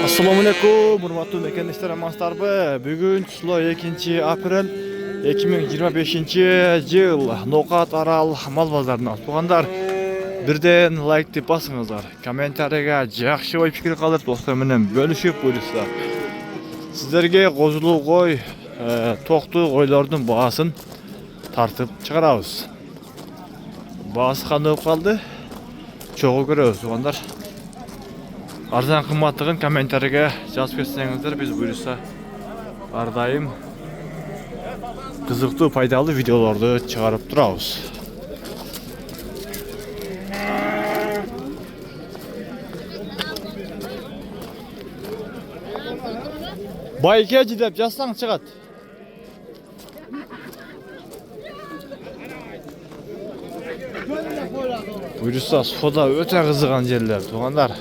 Assalamu alaikum, hurmatly mekanistlar, amanstarby. Bugun 2-aprel 2025-yil. Noqat Aral mal bozoridan olib birden like deb basыңызlar. Kommentariyaga yaxshi oy fikir qoldirib, dostlar bilan bölüşüp qo'yinglar. Sizlarga qo'zulu qo'y, to'qtu qo'ylarning bahaсын tartib chiqaramiz. Bahası qanday qoldi? Çoğu görüyoruz, dostlar. Arzan qimmatlığın kommentariyaga yazıp ketsеңizdер, biz buyursa ardayım qiziqli, faydalı videolarni chiqarib turamiz. Baykaji deb yazsang chiqadi. Buyursa suda o'ta qizigan yerlar, to'g'anlar.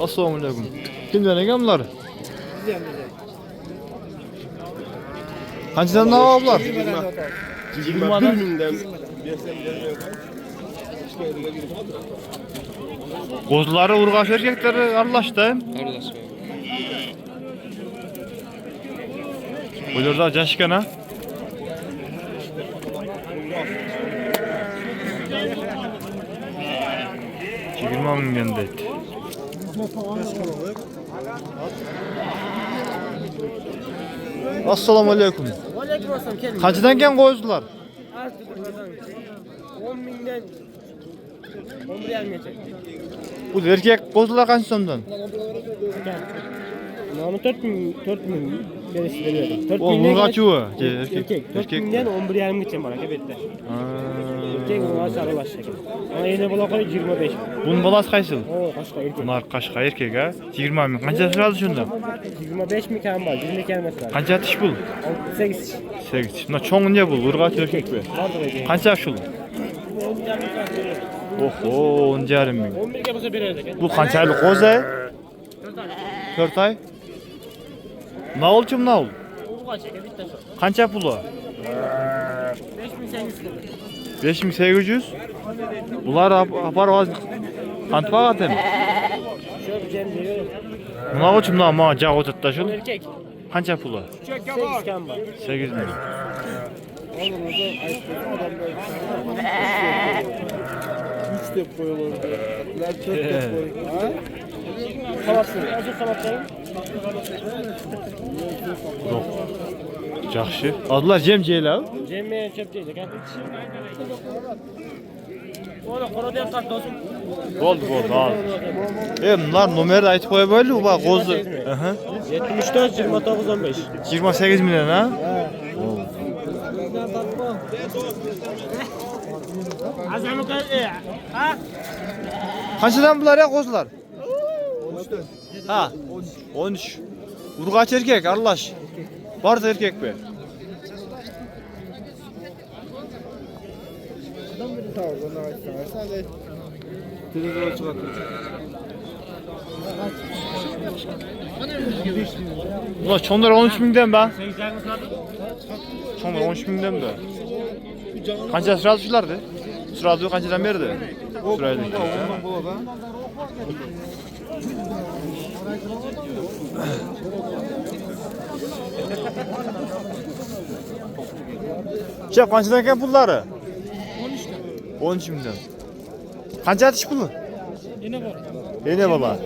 Assalamu alaikum. Kimden egamlar? Qanchadan avablar? 21 mingdan. Qo'zlari urg'ash erkaklari aralashdi. Aralashdi. Bularda jashkan ha? Çekilmem mingdeydi. Assalamu alaikum. Aleyküm assalam, kelin. Qanchadan kelgan qo'yizlar? 10 mingdan 11,5 gacha. Bu erkek qo'zlar qancha so'mdan? Nomi 4 ming berisi beradi. 4 O urg'achuvi, erkek. 4 mingdan 11,5 gacha bor aka bu yerda. Erkek urg'achi aralash ekan. Ana endi bola qo'y 25. Bunun balası qaysil? O, qashqa erkek. Bunlar Qashqa erkek ha? 20 ming. Qancha turadi shunda? 25 ming kam bor, 20 kam emas. Qancha tish bu? 8. 8. Buna cho'ng ne bu? Urg'achi erkek mi? Qancha shul? Oho, 10,5 ming. 11 ga bo'lsa beradi ekan. Bu qanchalik qo'zi? 4 ay. Navulchim navul. Urg'achi aka bittasi. Qancha puli? 5800. 5800. Bular apar oz qancha vaqtin? Shu jemdi. Navulchim navul ma jag o'tibdi shu. Erkek. Qancha puli? 8 kam bor. 8 ming. Üç dep koyuyorlar. Atlar 4 dep koyuyorlar. Salatsın. Azı salatayım. Yo'q. Yaxshi. Adlar jem jeylar. Cem'e çöp değil kan. Ola qora kart olsun. Bo'ldi, al. Bunlar nomerni aytib qo'yib bo'laylik, va qo'zi. 74 29 15. 28 million ha? Azamı ha? Qanchadan bular ya qo'zilar? 13. Ha, 13. Urg'ach erkek, aralash. Barda erkek be. Ulan çonlar 13 mingden be. Çonlar 13 mingden be. Qancha sırada shulardi? Sırada qanchadan berdi? Sıraydı. Şef qanchadan ekan pullari? 13 mingdan. Qancha atish puli? Ene bola.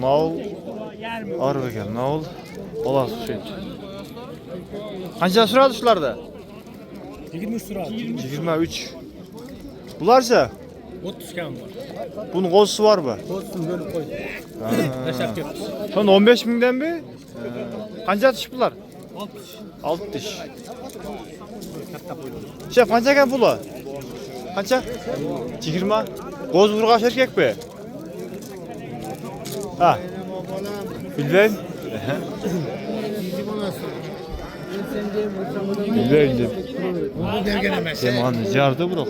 Navul arib ekan, navul bolasi shuncha. Qancha suradi shularda? 23 suradi. 23. Bularcha 30 kam bor. Bunun qo'zisi bormi? Qo'zsin bo'lib qo'y. Tashab ketdi. Son 15 mingdan mi? Qancha atish bular? 60. Şef qancha ekan puli? Qancha? 20. Qo'z urg'ash erkek be? Ha. Bilmayman. Bilmayman. Bu dergen emas. Semani jardi biroq.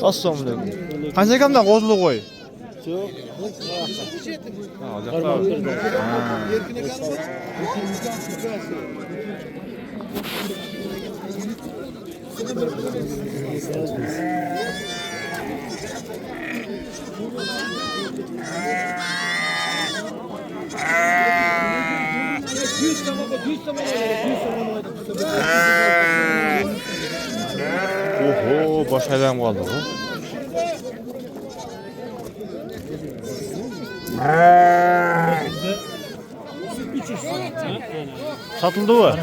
Assalomu alaykum. Qancha ekandan qo'zli qo'y? Oho, baş aylan kaldı bu. Satıldı mı?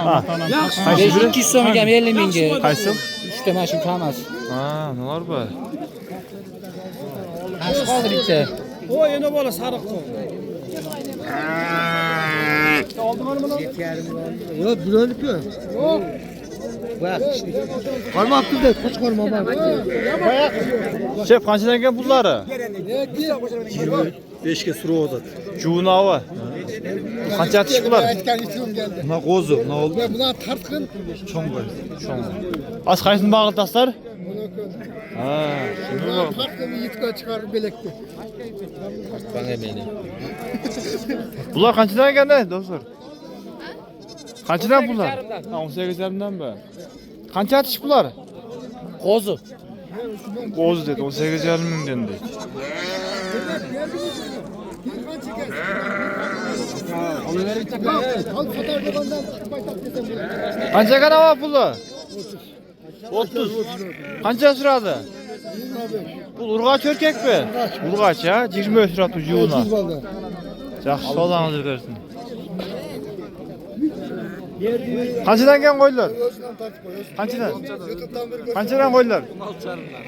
Ha. Kaç lira? 200 so'm ham 50 mingga. Qaysi? 3 ta mashina tamas. Ha, nelar bu? Ash qoldi bitta. O yana bola sariq qo'y. Yo'q, bulanib yo'q. Yo'q. Qarmabdi-da, qo'chqorma bor. Şef, qanchadan ekan pullari? 5 ga surib o'tadi. Junavi. Qancha atish bular? Buna qo'zi, ne oldu? Buna tartqin cho'ng qo'y. Cho'ng. Az qaysini bag'iltasizlar? Ha, shuni bor. Tartqin yitga chiqarib belakdi. Bular qanchadan ekan-da, do'stlar? Qanchadan bular? Ha, 18,5dan mi? Qancha atish bular? Qo'zi. Qo'zi dedi, 18,5 mingdan dedi. Qancha ekan ava puli? 30. Qancha suradi? Bu urg'och erkakmi? Urg'och, ha? 20 suradi juvna. Yaxshi, sog'lig'ingizni bersin. Qanchadan ekan qo'ylar? Qanchadan? Qanchadan qo'ylar?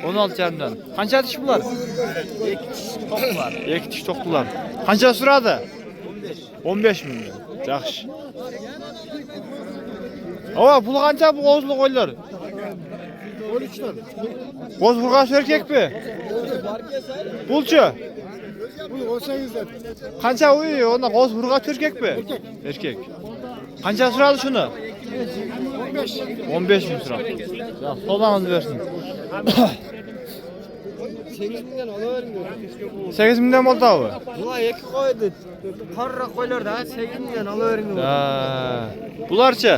16,5dan. Qancha atish bular? 2 tish to'qdilar. Qancha suradi? 15 ming. Yaxshi. Ava, pul qancha bu qo'zli qo'ylar? 13 dan. Qo'z urg'och erkakmi? Pulchi? Bu 18 dan. Qancha uy? Onda qo'z urg'och erkakmi? Erkak. Qancha suradi shuni? 15 ming suradi. Ya, sog'lig'ingizni bersin. 8 mingdan olavering. 8 mingdan bo'ldi abi. Bular 2 qo'ydi. Qarra qo'ylarda 8 mingdan olavering. Ha. Bularchi?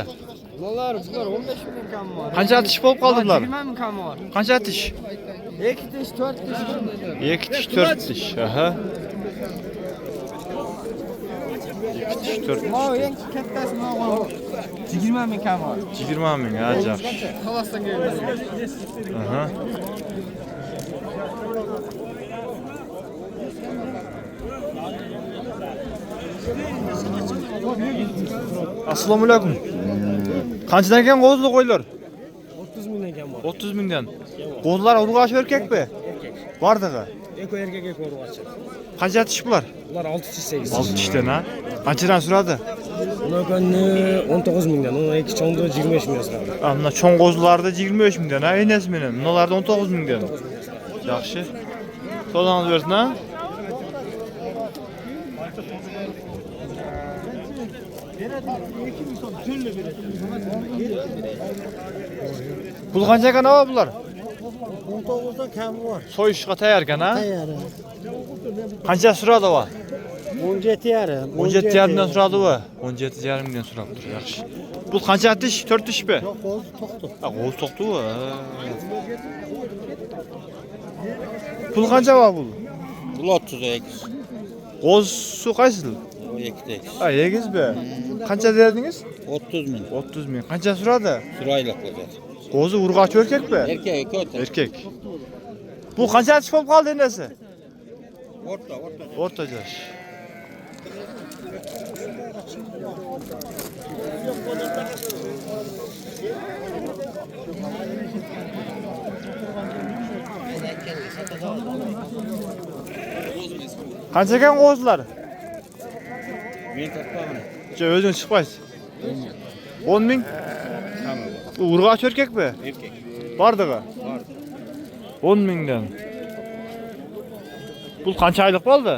Bular 15 ming kam bor. Qancha atish bo'lib qoldi bular? 20 ming kam bor. Qancha atish? 2 tish, 4 tish. 2 tish, 4 tish. Aha. 2 tish, 4 tish. Ma eng kattasi ma'lum. 20 ming kam bor. 20 ming, ha, yaxshi. Xalosdan keldi. Aha. Assalomu alaykum. Qanchadan ekan qo'zli qo'ylar? 30 mingdan kam bor. 30 mingdan. Qo'zlar urg'och erkakmi? Bardig'i. Eko erkak eko urg'ochi. Qancha atish bular? Ular 6 tish 8. 6 tishdan, ha? Qanchadan suradi? Bunaqani 19 mingdan, uni ikki cho'ngda 25 mingdan sotadi. Mana cho'ng qo'zlarda 25 mingdan, ha, enasi meni. Bularda 19 mingdan. Yaxshi. Sog'lig'ingiz bersin, ha? Pul qancha ekan ava bular? 19 dan kam bor. So'yishga tayyor ekan, ha? Tayyor. Qancha suradi ava? 17 yarim. 17,5 dan suradi va 17,5 mingdan surab tur, yaxshi. Bu qancha tish? 4 tishmi? Yo'q, qo'z to'xtu. Ha, qo'z to'qdi va. Pul qancha va bu? Pul 32. Qo'z su qaysi? 2. Ha, egizmi? Qancha derdingiz? 30 ming. 30 ming. Qancha suradi? Chiroyli qo'yadi. Qo'zi urg'och erkakmi? Erkak o'ta. Erkak. Bu qancha atish bo'lib qoldi endasi? O'rta. O'rta yosh. Qancha ekan qo'zlar? Men toppaman. O'zing chiqmaysiz. 10 ming? Bu urg'och erkakmi? Erkak. Bardig'i? 10 mingdan. Bu qancha oylik bo'ldi?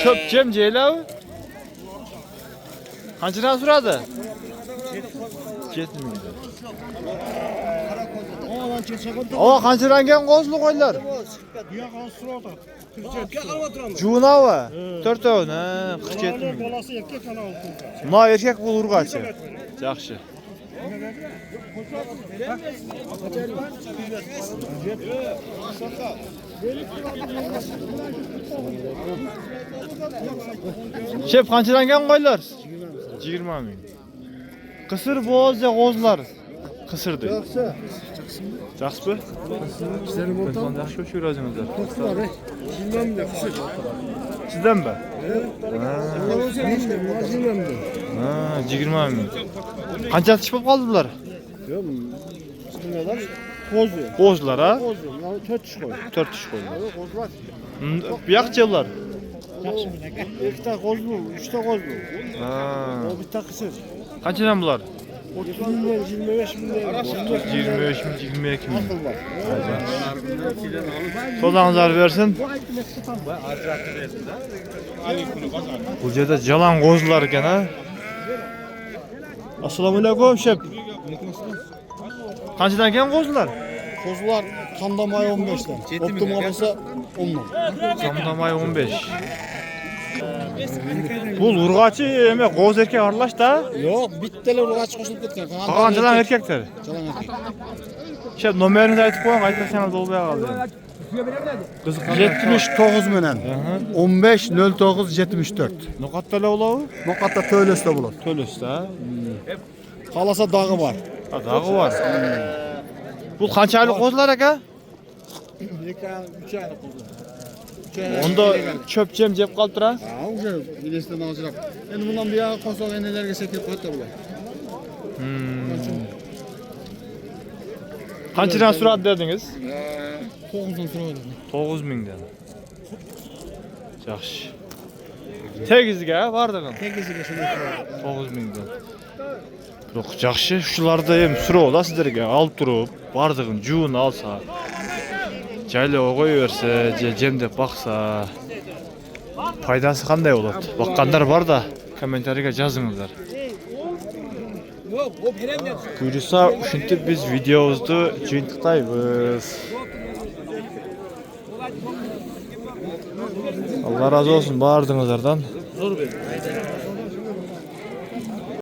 Ko'p jem jeylav. Qanchadan suradi? 7 mingdan. O, qanchalangan qo'zli qo'ylar? Cuna va. 4 tane. Ha, 47 ming. Bolası erkek ana olsun. Ma erkek bu urgaçı. Yaxşı. Şef qanchadan kelgan qo'ylar? 20 ming. Qısır boz ya qo'zlar. Qısırdı. Yaxshi. İşlerim Ben sana yaxshi o'xshayur o'zingizlar. Bilmem de kısır. Sizdanmi? Bilmem de. Ha, 20 ming. Qancha tish bo'lib qoldi bular? Yok mu? Bunlar kozu. Qo'zlar ha? Kozu. Yani 4 iş koy. 4 tish qo'ydi. Kozlar. Bu yoqchi ular. İki tane kozlu, 3 tane kozlu. Ha. O bir tane kısır. Qanchadan bular? 30 bin, 25 bin lira. 25 ming, 22 ming. Akıl var. Sozаңызlar bersin. Bu yerda jalan qo'zlar ekan ha. Assalomu alaykum shep. Qanchadan ekan qo'zlar? Kozular kandamay 15'ten. Optima olsa 10'dan. Samdamay 15. Bu urg'achi eme qo'z erkak aralash da. Yok, bitteler uğraş koşup gitken. Qolgan erkaklar. Jalan erkek. Shep nomeringizni aytib qo'ying, aytmasangiz bo'lmay qoldi. Qiziq. 79 menen. 15 09 74. Noqatdalar ular? Nokatta töylesi de bulur. To'lisda. Kalasa dağı var. Ha, dağı var. Bu qanchalik qo'zlar aka? 3 aylık kuzu. Onda çöp cem cep qolib turadi. Ha, güzel. İlesinden alacak. Yani bundan bir yağı koysak enelerge sekip koyut da bular. Qanchadan surat dedingiz? 9'dan sonra öyle. 9 mingdan. Yaxshi. Tegizga bardig'in. Tekizige şunu koyalım. 9 mingdan. Yo'q, yaxshi. Shularda ham so'rovda sizlarga olib turib, bardig'in juvini olsa, joylab qo'yaversa, jem deb boqsa, foydasi qanday bo'ladi? Boqqanlar bor-da, kommentariyaga yozingizlar. Buyursa, shunday biz videomizni jo'nataymiz. Allah razı olsun bağırdığınızlardan.